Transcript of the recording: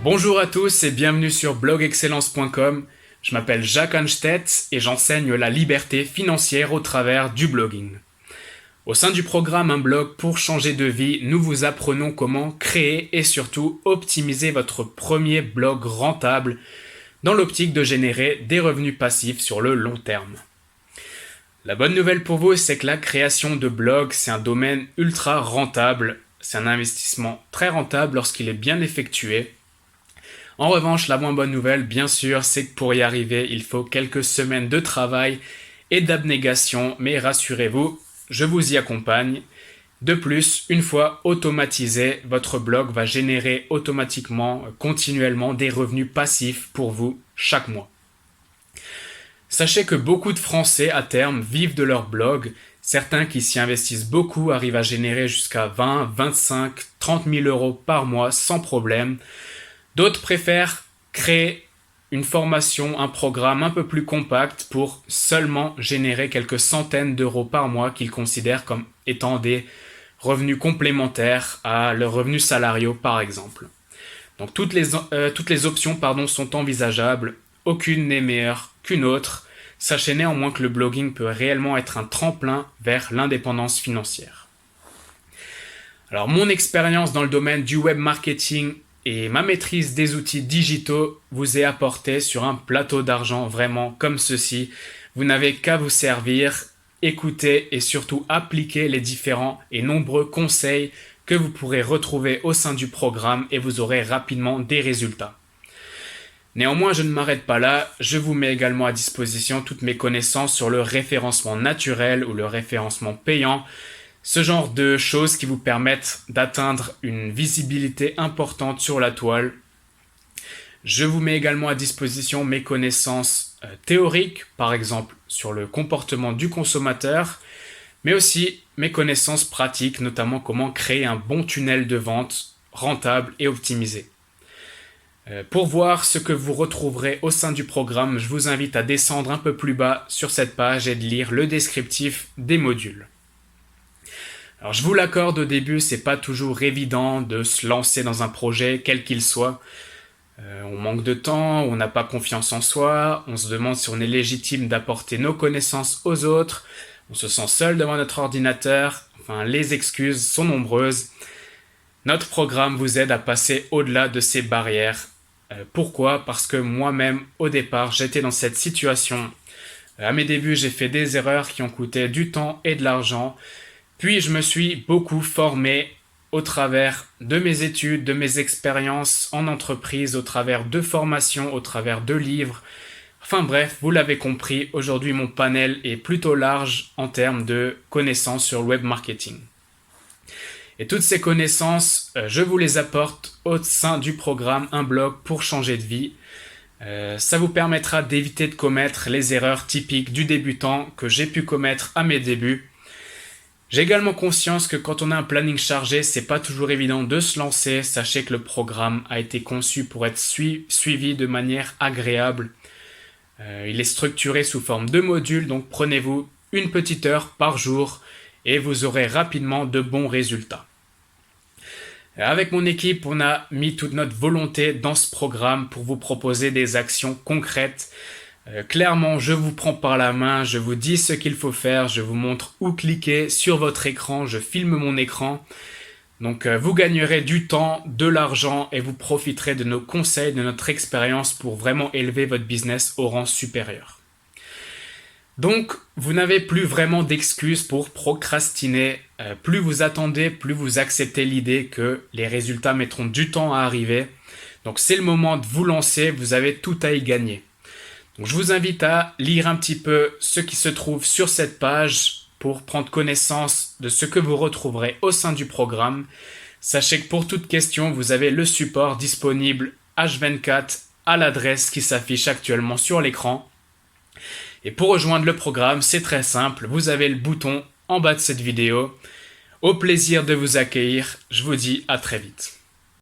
Bonjour à tous et bienvenue sur blogexcellence.com. Je m'appelle Jacques Anstedt et j'enseigne la liberté financière au travers du blogging. Au sein du programme Un blog pour changer de vie, nous vous apprenons comment créer et surtout optimiser votre premier blog rentable dans l'optique de générer des revenus passifs sur le long terme. La bonne nouvelle pour vous, c'est que la création de blogs, c'est un domaine ultra rentable. C'est un investissement très rentable lorsqu'il est bien effectué. En revanche, la moins bonne nouvelle, bien sûr, c'est que pour y arriver, il faut quelques semaines de travail et d'abnégation, mais rassurez-vous, je vous y accompagne. De plus, une fois automatisé, votre blog va générer automatiquement, continuellement des revenus passifs pour vous chaque mois. Sachez que beaucoup de Français à terme vivent de leur blog. Certains qui s'y investissent beaucoup arrivent à générer jusqu'à 20, 25, 30 000 euros par mois sans problème. D'autres préfèrent créer une formation, un programme un peu plus compact pour seulement générer quelques centaines d'euros par mois qu'ils considèrent comme étant des revenus complémentaires à leurs revenus salariaux par exemple. Donc toutes les options sont envisageables, aucune n'est meilleure qu'une autre. Sachez néanmoins que le blogging peut réellement être un tremplin vers l'indépendance financière. Alors mon expérience dans le domaine du web marketing et ma maîtrise des outils digitaux vous est apportée sur un plateau d'argent vraiment comme ceci. Vous n'avez qu'à vous servir, écouter et surtout appliquer les différents et nombreux conseils que vous pourrez retrouver au sein du programme et vous aurez rapidement des résultats. Néanmoins, je ne m'arrête pas là, je vous mets également à disposition toutes mes connaissances sur le référencement naturel ou le référencement payant. Ce genre de choses qui vous permettent d'atteindre une visibilité importante sur la toile. Je vous mets également à disposition mes connaissances théoriques, par exemple sur le comportement du consommateur, mais aussi mes connaissances pratiques, notamment comment créer un bon tunnel de vente rentable et optimisé. Pour voir ce que vous retrouverez au sein du programme, je vous invite à descendre un peu plus bas sur cette page et de lire le descriptif des modules. Alors je vous l'accorde, au début, c'est pas toujours évident de se lancer dans un projet, quel qu'il soit. On manque de temps, on n'a pas confiance en soi, on se demande si on est légitime d'apporter nos connaissances aux autres, on se sent seul devant notre ordinateur, enfin les excuses sont nombreuses. Notre programme vous aide à passer au-delà de ces barrières. Pourquoi ? Parce que moi-même, au départ, j'étais dans cette situation. À mes débuts, j'ai fait des erreurs qui ont coûté du temps et de l'argent. Puis je me suis beaucoup formé au travers de mes études, de mes expériences en entreprise, au travers de formations, au travers de livres. Enfin bref, vous l'avez compris, aujourd'hui mon panel est plutôt large en termes de connaissances sur le web marketing. Et toutes ces connaissances, je vous les apporte au sein du programme Un blog pour changer de vie. Ça vous permettra d'éviter de commettre les erreurs typiques du débutant que j'ai pu commettre à mes débuts. J'ai également conscience que quand on a un planning chargé, c'est pas toujours évident de se lancer. Sachez que le programme a été conçu pour être suivi de manière agréable. Il est structuré sous forme de modules, donc prenez-vous une petite heure par jour et vous aurez rapidement de bons résultats. Avec mon équipe, on a mis toute notre volonté dans ce programme pour vous proposer des actions concrètes. Clairement, je vous prends par la main, je vous dis ce qu'il faut faire, je vous montre où cliquer sur votre écran, je filme mon écran. Donc vous gagnerez du temps, de l'argent et vous profiterez de nos conseils, de notre expérience pour vraiment élever votre business au rang supérieur. Donc, vous n'avez plus vraiment d'excuses pour procrastiner. Plus vous attendez, plus vous acceptez l'idée que les résultats mettront du temps à arriver. Donc, c'est le moment de vous lancer, vous avez tout à y gagner. Donc, je vous invite à lire un petit peu ce qui se trouve sur cette page pour prendre connaissance de ce que vous retrouverez au sein du programme. Sachez que pour toute question, vous avez le support disponible H24 à l'adresse qui s'affiche actuellement sur l'écran. Et pour rejoindre le programme, c'est très simple, vous avez le bouton en bas de cette vidéo. Au plaisir de vous accueillir, je vous dis à très vite.